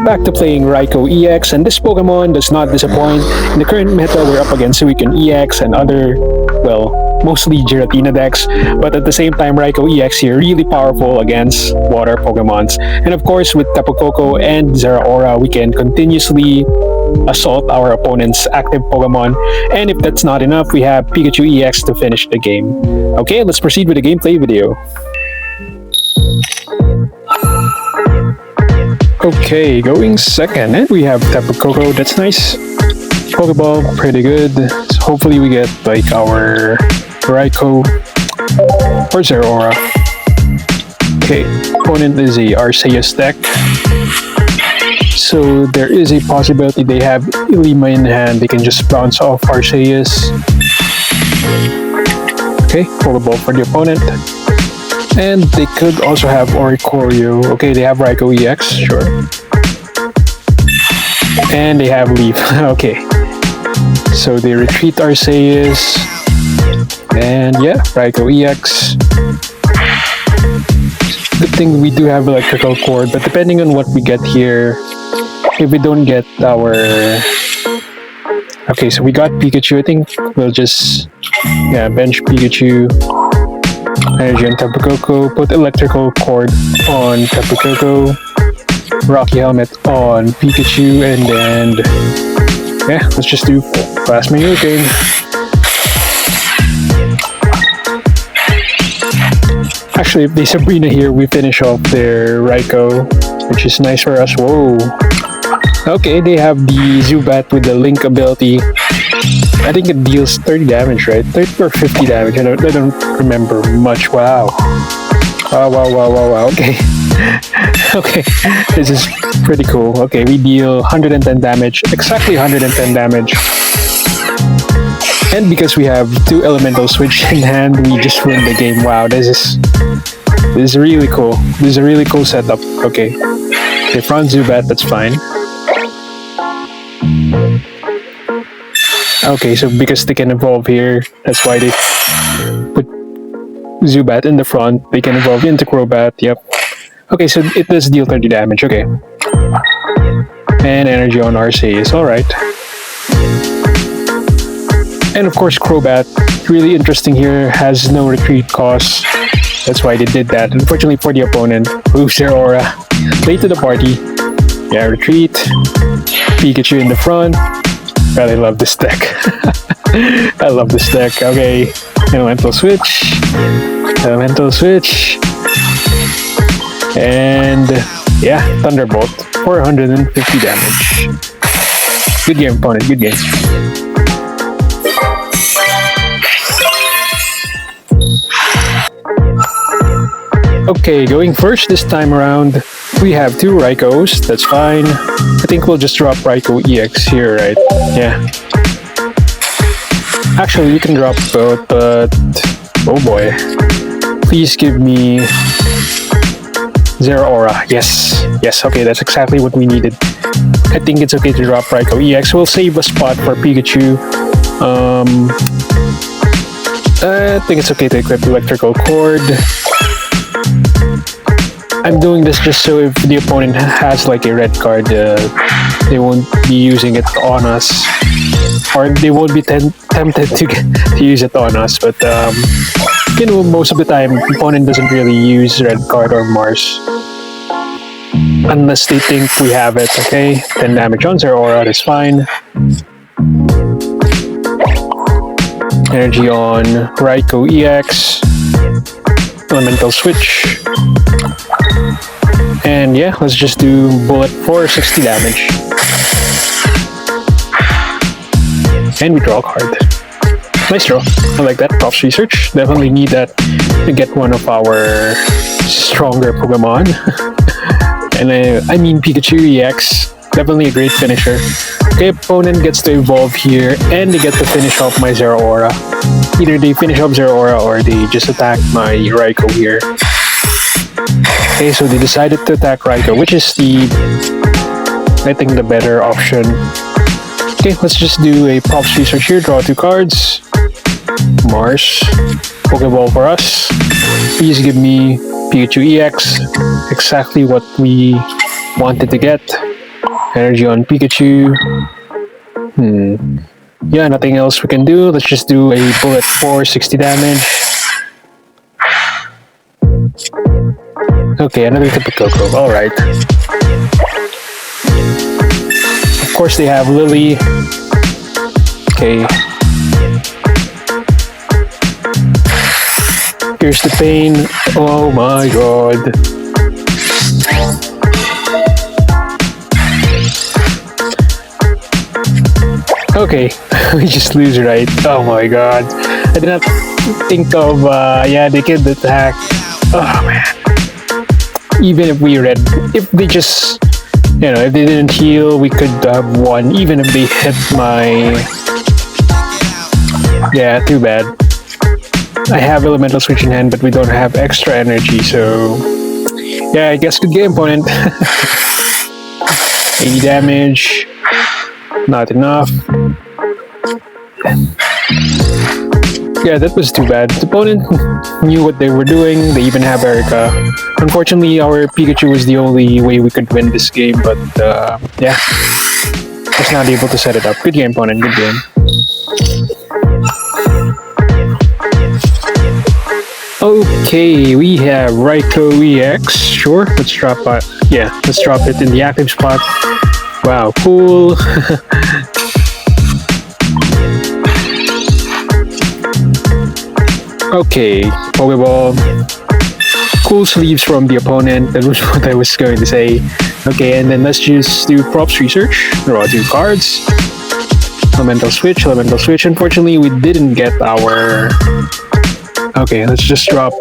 Back to playing Raikou EX, and this Pokemon does not disappoint. In the current meta, we're up against Suicune EX and other, well, mostly Giratina decks, but at the same time, Raikou EX here really powerful against water Pokemons. And of course, with Tapu Koko and Zeraora, we can continuously assault our opponent's active Pokemon. And if that's not enough, we have Pikachu EX to finish the game. Okay, let's proceed with the gameplay video. Okay, going second, and we have Tapu Koko. That's nice. Pokeball, pretty good. So hopefully we get like our Raikou or Zeraora. Okay, opponent is a Arceus deck. So there is a possibility they have Ilima in hand. They can just bounce off Arceus. Okay, Pokeball for the opponent. And they could also have Oricorio. Okay, they have Raikou EX, sure. And they have Leaf. Okay. So they retreat Arceus. And yeah, Raikou EX. Good thing we do have electrical cord, but depending on what we get here, if we don't get our... Okay, so we got Pikachu. I think we'll just bench Pikachu. Energy on Tapu Koko, put electrical cord on Tapu Koko, Rocky Helmet on Pikachu, and then let's just do Fast Hurricane. Actually, if they Sabrina here, we finish off their Raikou, which is nice for us. Whoa. Okay, they have the Zubat with the Link ability. I think it deals 30 damage, right? 30 or 50 damage. I don't remember much. Wow. Wow. Okay. Okay. This is pretty cool. Okay, we deal 110 damage. Exactly 110 damage. And because we have 2 elemental switch in hand, we just win the game. Wow, this is really cool. This is a really cool setup. Okay. Okay, front Zubat, that's fine. Okay, so because they can evolve here, that's why they put Zubat in the front. They can evolve into Crobat, yep. Okay, so it does deal 30 damage, okay. And energy on Arceus, alright. And of course Crobat, really interesting here, has no retreat cost. That's why they did that. Unfortunately for the opponent, Zeraora, late to the party. Yeah, retreat. Pikachu in the front. God, I love this deck. I love this deck. Okay, elemental switch, and yeah, Thunderbolt, 450 damage. Good game, opponent. Good game. Okay, going first this time around. We have 2 Raikous, that's fine. I think we'll just drop Raikou EX here, right? Yeah. Actually, you can drop both, but... Oh boy. Please give me... Zeraora. Yes. Yes, okay, that's exactly what we needed. I think it's okay to drop Raikou EX. We'll save a spot for Pikachu. I think it's okay to equip electrical cord. I'm doing this just so if the opponent has like a red card, they won't be using it on us, or they won't be tempted to use it on us. But you know, most of the time, the opponent doesn't really use red card or Mars unless they think we have it. Okay, 10 damage on Zeraora, that's fine. Energy on Raikou EX, elemental switch. And yeah, let's just do bullet for 60 damage. And we draw a card. Nice draw. I like that. Props research. Definitely need that to get one of our stronger Pokemon. And I mean Pikachu EX. Definitely a great finisher. Okay, opponent gets to evolve here, and they get to finish off my Zeraora. Either they finish off Zeraora or they just attack my Raikou here. Okay, so they decided to attack Raikou, which is I think the better option. Okay, let's just do a props research here. Draw 2 cards. Mars. Pokeball for us. Please give me Pikachu EX. Exactly what we wanted to get. Energy on Pikachu. Yeah, nothing else we can do. Let's just do a bullet for 60 damage. Okay, another Tapu Koko. Alright. Of course, they have Lily. Okay. Here's the pain. Oh my god. Okay, we just lose, right? Oh my god. I did not think of, yeah, they could attack. Oh man. Even if we read, if they just, you know, if they didn't heal, we could have won. Even if they hit my... Yeah, too bad. I have Elemental Switch in hand, but we don't have extra energy, so... Yeah, I guess good game, opponent. 80 damage. Not enough. Yeah, that was too bad. The opponent knew what they were doing. They even have Erica. Unfortunately, our Pikachu was the only way we could win this game, but yeah. Was not able to set it up. Good game, opponent. Good game. Okay, we have Raikou EX. Sure, let's drop it. Yeah, let's drop it in the active spot. Wow, cool. Okay, Pokeball. Cool sleeves from the opponent. That was what I was going to say. Okay, and then let's just do props research. Draw 2 cards. Elemental Switch, Elemental Switch. Unfortunately, we didn't get our... Okay, let's just drop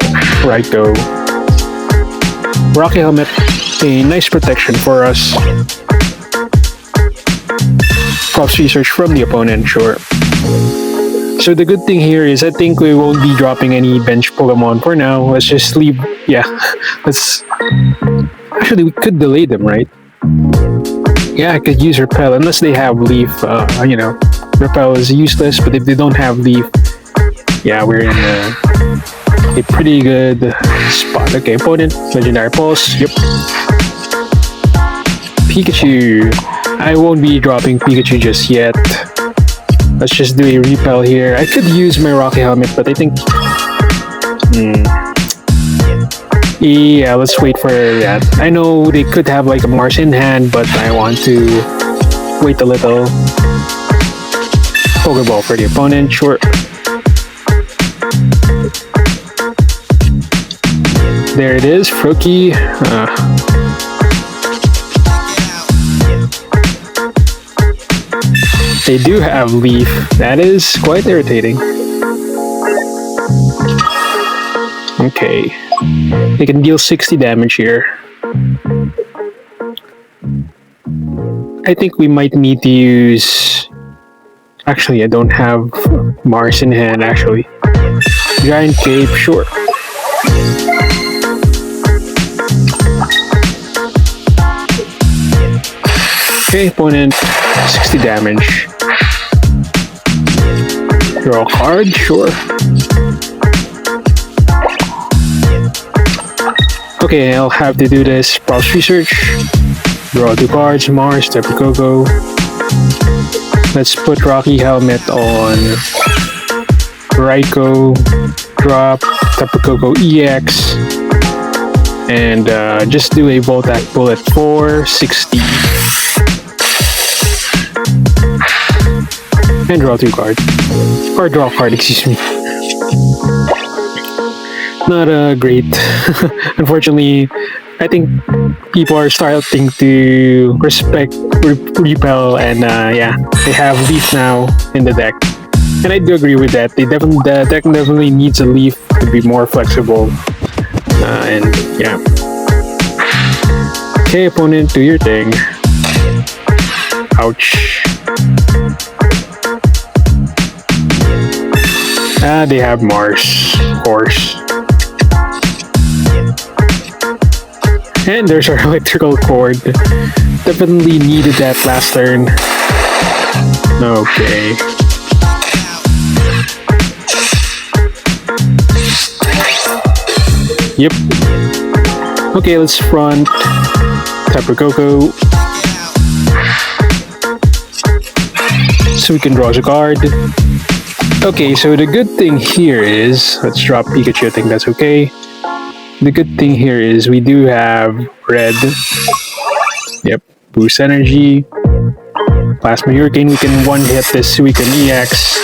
Raikou. Rocky Helmet, a nice protection for us. Props research from the opponent, sure. So the good thing here is I think we won't be dropping any bench Pokemon for now. Let's just leave, yeah. Let's... Actually, we could delay them, right? Yeah, I could use Repel, unless they have Leaf, you know. Repel is useless, but if they don't have Leaf, yeah, we're in a pretty good spot. Okay, opponent, Legendary Pulse, yep. Pikachu. I won't be dropping Pikachu just yet. Let's just do a Repel here. I could use my Rocky Helmet, but I think... Yeah, let's wait for that. I know they could have like a Mars in hand, but I want to wait a little. Pokeball for the opponent, sure. There it is, Froakie. They do have Leaf. That is quite irritating. Okay. They can deal 60 damage here. I think we might need to use... Actually, I don't have Mars in hand, actually. Giant Cape, sure. Okay, opponent, 60 damage. Draw a card, sure. Okay, I'll have to do this props research. Draw 2 cards, Mars, Tapu Koko. Let's put Rocky Helmet on Raikou, drop Tapu Koko EX, and just do a Voltaic Bullet for 60. And draw 2 cards. Or draw a card, excuse me. Not great. Unfortunately, I think people are starting to respect Repel, and yeah, they have Leaf now in the deck. And I do agree with that. The deck definitely needs a Leaf to be more flexible. And yeah. Okay, opponent, do your thing. Ouch. They have Mars, of course. And there's our electrical cord. Definitely needed that last turn. Okay. Yep. Okay, let's front Tapu Koko. so we can draw a card. Okay, so the good thing here is, let's drop Pikachu, I think that's okay. The good thing here is we do have red. Yep, boost energy. Plasma Hurricane, we can one hit this Suicune EX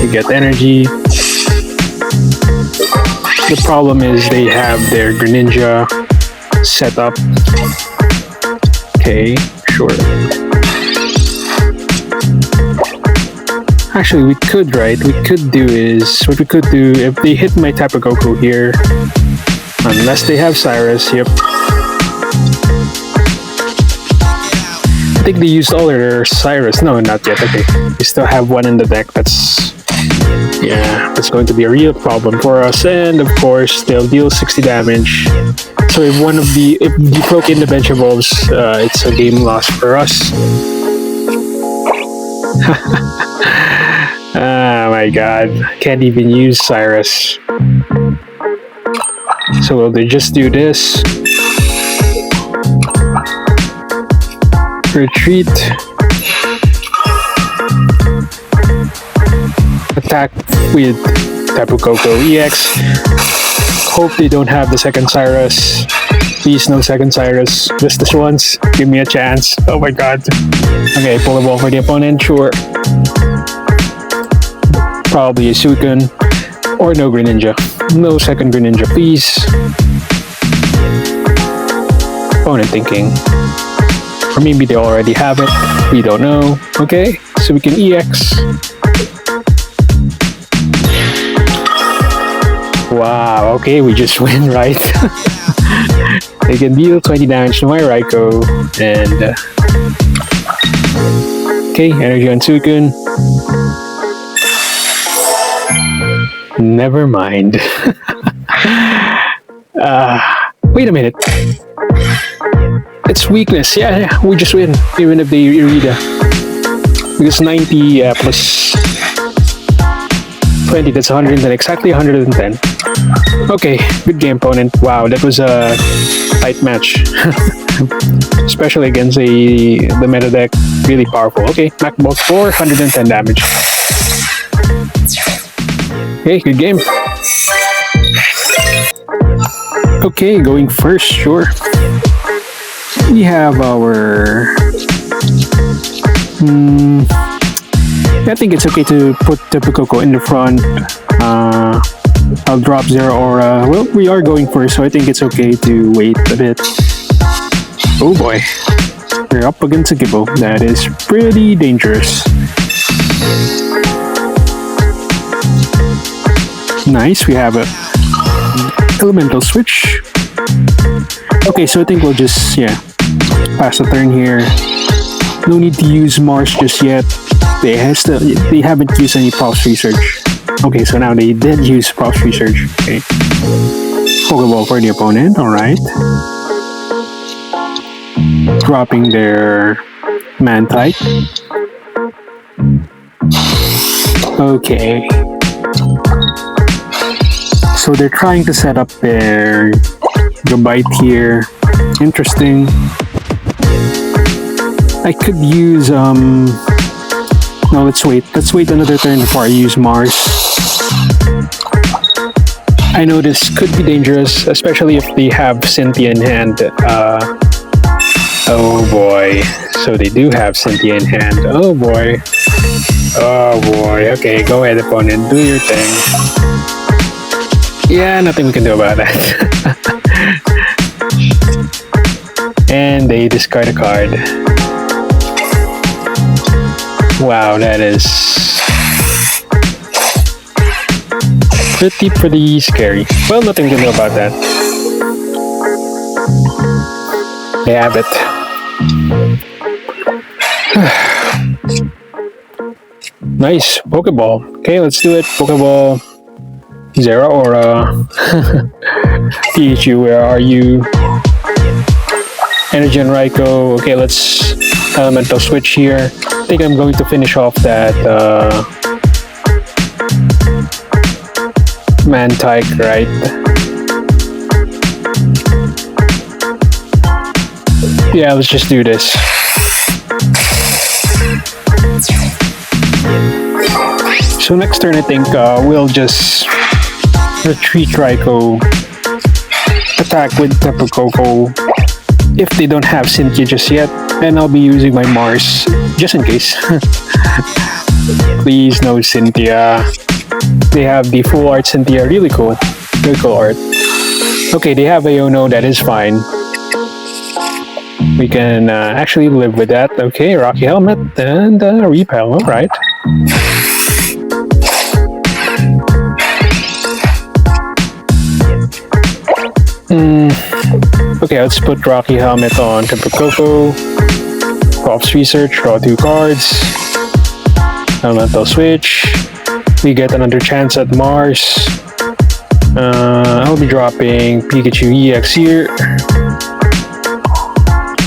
to get energy. The problem is they have their Greninja set up. Okay, sure. Actually, we could, right? What we could do, if they hit my Tapu Koko here, unless they have Cyrus, yep. I think they used all their Cyrus. No, not yet. Okay, we still have one in the deck. That's going to be a real problem for us. And of course, they'll deal 60 damage. So if you broke in the bench evolves, it's a game loss for us. Oh my god, can't even use Cyrus. So will they just do this? Retreat. Attack with Tapu Koko EX. Hope they don't have the second Cyrus. Please, no second Cyrus. Just this once. Give me a chance. Oh my god. Okay, pull the ball for the opponent, sure. Probably a Suicune. Or no Greninja. No second Greninja, please. Opponent thinking. Or maybe they already have it. We don't know. Okay, so we can EX. Wow, okay, we just win, right? They can deal 20 damage to my Raikou. And okay, energy on Suicune. Never mind. Wait a minute. It's weakness. Yeah, we just win. Even if they read because 90 plus 20, that's 110. Exactly 110. Okay, good game, opponent. Wow, that was a tight match. Especially against the meta deck. Really powerful. Okay, Masterball 410 damage. Okay, good game. Okay, going first, sure. We have our... I think it's okay to put Tapu Koko in the front. I'll drop Zeraora. Well, we are going first, so I think it's okay to wait a bit. Oh boy. We're up against a Gibbo. That is pretty dangerous. Nice, we have a elemental switch. Okay, so I think we'll just, pass the turn here. No need to use Mars just yet. They haven't used any props research. Okay, so now they did use props research. Okay. Pokeball for the opponent, alright. Dropping their Man-type. Okay. So they're trying to set up their Gabite here. Interesting. I could use no, let's wait. Let's wait another turn before I use Mars. I know this could be dangerous, especially if they have Cynthia in hand. Oh boy. So they do have Cynthia in hand. Oh boy. Oh boy. Okay, go ahead, opponent. Do your thing. Yeah, nothing we can do about that. And they discard a card. Wow, that is pretty scary. Well, nothing we can do about that. They have it. Nice, Pokeball. Okay, let's do it. Pokeball. Zeraora. Pikachu, where are you? Energy and Raikou. Okay, let's elemental switch here. I think I'm going to finish off that Man-type, right? Yeah, let's just do this. So next turn, I think we'll just retreat Raikou, attack with Tapu Koko if they don't have Cynthia just yet, and I'll be using my Mars just in case. Please no Cynthia. They have the full art Cynthia, really cool art. Okay, they have Iono, that is fine. We can actually live with that. Okay, Rocky Helmet and Repel, alright. Okay, let's put Rocky Helmet on Tapu Koko. Props Research, draw 2 cards. Elemental Switch. We get another chance at Mars. I'll be dropping Pikachu EX here.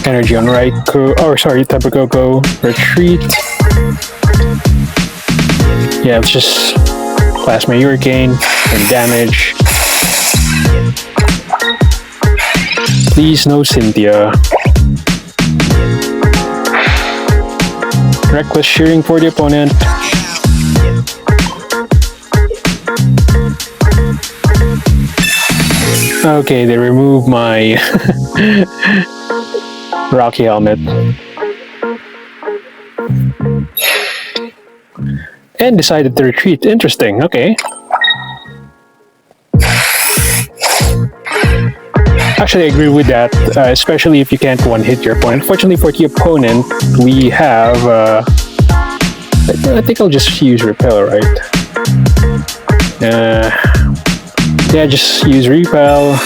Energy on Raikou. Oh, sorry, Tapu Koko. Retreat. Yeah, let's just Plasma Hurricane and damage. Please no Cynthia. Reckless Shearing for the opponent. Okay, they remove my Rocky Helmet. And decided to retreat. Interesting, okay. Actually, I agree with that, especially if you can't one-hit your opponent. Fortunately for the opponent, we have... I think I'll just use Repel, right? Yeah, just use Repel.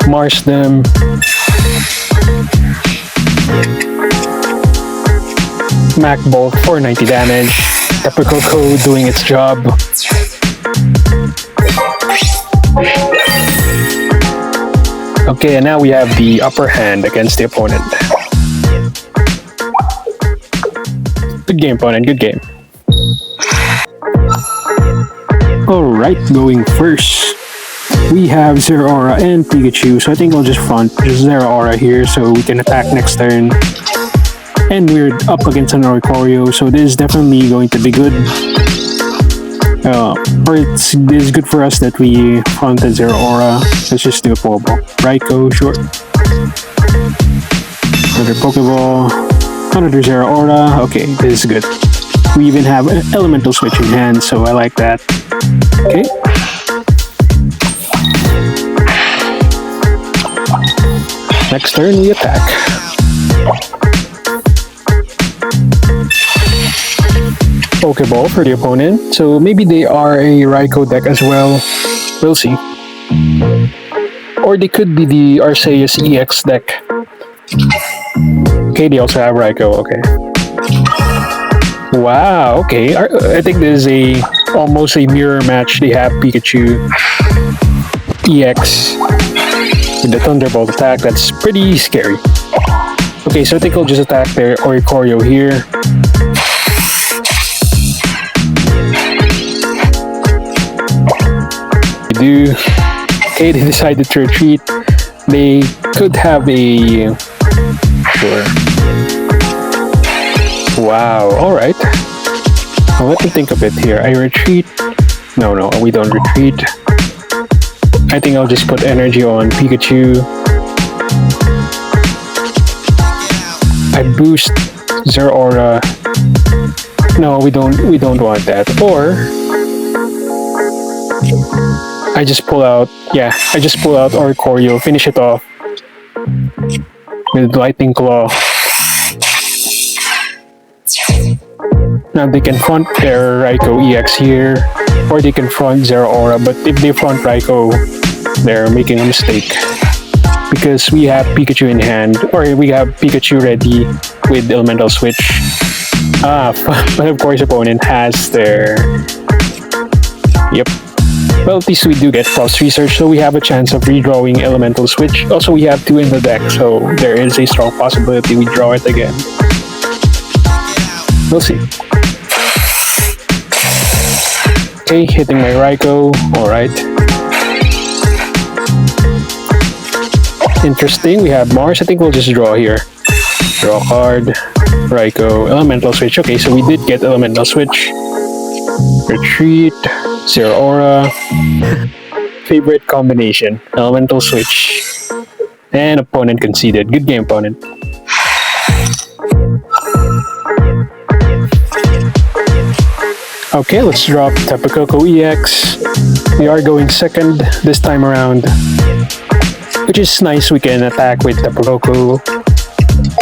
Mars them. Mac Bolt, 490 damage. Tapu Koko doing its job. Okay, and now we have the upper hand against the opponent. Good game, opponent, good game. Alright, going first. We have Zeraora and Pikachu, so I think I'll just front just Zeraora here so we can attack next turn. And we're up against an Oricorio, so this is definitely going to be good. Or this is good for us that we fronted Zeraora. Let's just do a Pokeball. Raikou, sure. Another Pokeball. Another Zeraora. Okay, this is good. We even have an Elemental Switch in hand, so I like that. Okay. Next turn, we attack. Pokeball for the opponent, so maybe they are a Raikou deck as well. We'll see. Or they could be the Arceus EX deck. Okay, they also have Raikou, okay. Wow, okay. I think this is almost a mirror match. They have Pikachu EX with the Thunderbolt attack. That's pretty scary. Okay, so I think I'll just attack their Oricorio here. Do. Okay, they decided to retreat. They could have a... Sure. Wow, alright. Well, let me think a bit here. I retreat. No, we don't retreat. I think I'll just put energy on Pikachu. I boost Zeraora. No, we don't want that. Or I just pull out Oricorio, finish it off with Lightning Claw. Now they can front their Raikou EX here, or they can front Zeraora, but if they front Raikou, they're making a mistake. Because we have Pikachu in hand, or we have Pikachu ready with Elemental Switch. But of course opponent has their... Yep. Well, at least we do get Props Research, so we have a chance of redrawing Elemental Switch. Also, we have 2 in the deck, so there is a strong possibility we draw it again. We'll see. Okay, hitting my Raikou. Alright. Interesting, we have Mars. I think we'll just draw here. Draw a card. Raikou, Elemental Switch. Okay, so we did get Elemental Switch. Retreat, Zeraora. Favorite combination, Elemental Switch. And opponent conceded. Good game, opponent. Okay, let's drop Tapu Koko EX. We are going second this time around, which is nice. We can attack with Tapu Koko.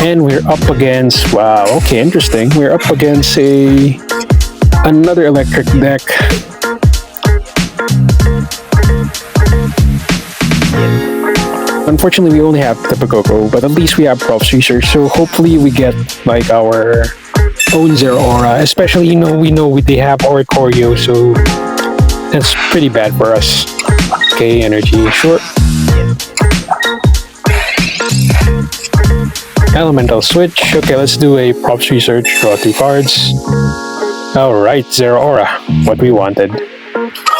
And we're up against, wow, okay, interesting. We're up against another electric deck. Unfortunately, we only have Tapu Koko, but at least we have Props Research, so hopefully we get like our own Zeraora. Especially, we know they have Oricorio, so that's pretty bad for us. Okay, energy short. Elemental Switch. Okay, let's do a Props Research. Draw 2 cards. Alright, Zeraora. What we wanted.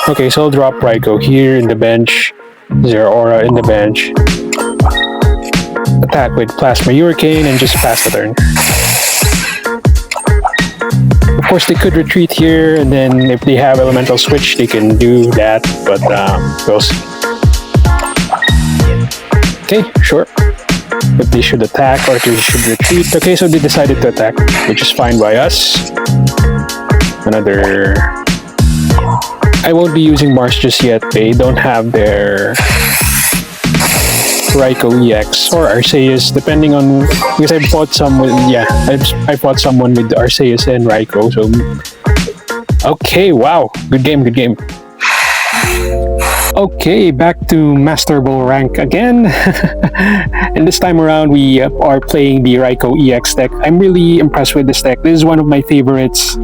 Okay, so I'll drop Raikou here in the bench. Zeraora in the bench. Attack with Plasma Hurricane and just pass the turn. Of course, they could retreat here, and then if they have Elemental Switch, they can do that, but we'll see. Okay, sure. If they should attack or if they should retreat. Okay, so they decided to attack, which is fine by us. Another... I won't be using Mars just yet. They don't have their Raikou EX or Arceus, depending on, because I fought someone. Yeah, I fought someone with Arceus and Raikou. So okay, wow, good game, good game. Okay, back to Masterball rank again. And this time around, we are playing the Raikou EX deck. I'm really impressed with this deck. This is one of my favorites.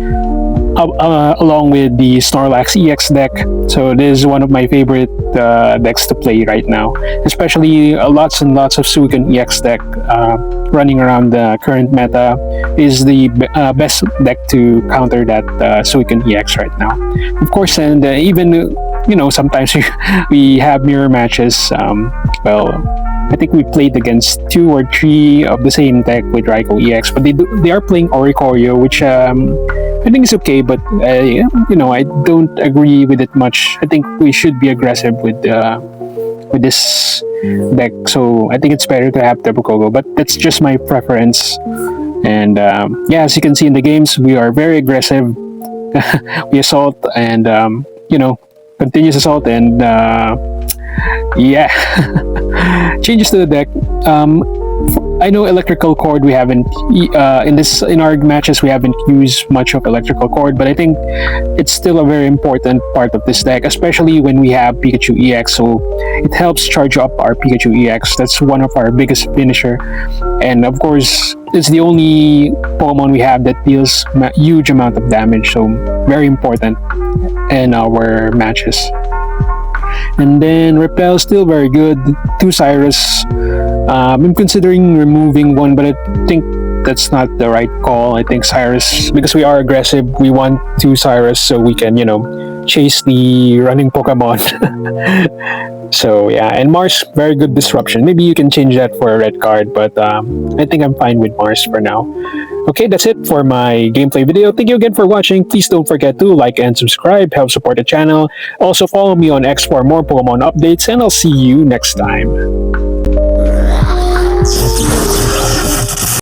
Along with the Snorlax EX deck. So this is one of my favorite decks to play right now. Especially lots and lots of Suicune EX deck running around the current meta is the best deck to counter that Suicune EX right now. Of course, and even, sometimes we have mirror matches. I think we played against 2 or 3 of the same deck with Raikou EX, but they are playing Oricorio, which I think it's okay, but I don't agree with it much. I think we should be aggressive with this deck, so I think it's better to have Tapu Koko, but that's just my preference. And yeah, as you can see in the games, we are very aggressive. We assault and continuous assault, and yeah. Changes to the deck. I know electrical cord we haven't in our matches we haven't used much of electrical cord, but I think it's still a very important part of this deck, especially when we have Pikachu EX, so it helps charge up our Pikachu EX. That's one of our biggest finisher, and of course it's the only Pokemon we have that deals huge amount of damage, so very important in our matches. And then Repel, still very good. 2 Cyrus. I'm considering removing 1, but I think that's not the right call. I think Cyrus, because we are aggressive, we want 2 Cyrus so we can, chase the running Pokemon. So yeah, and Mars, very good disruption. Maybe you can change that for a red card, but I think I'm fine with Mars for now. Okay, that's it for my gameplay video. Thank you again for watching. Please don't forget to like and subscribe, help support the channel. Also follow me on X for more Pokemon updates, and I'll see you next time.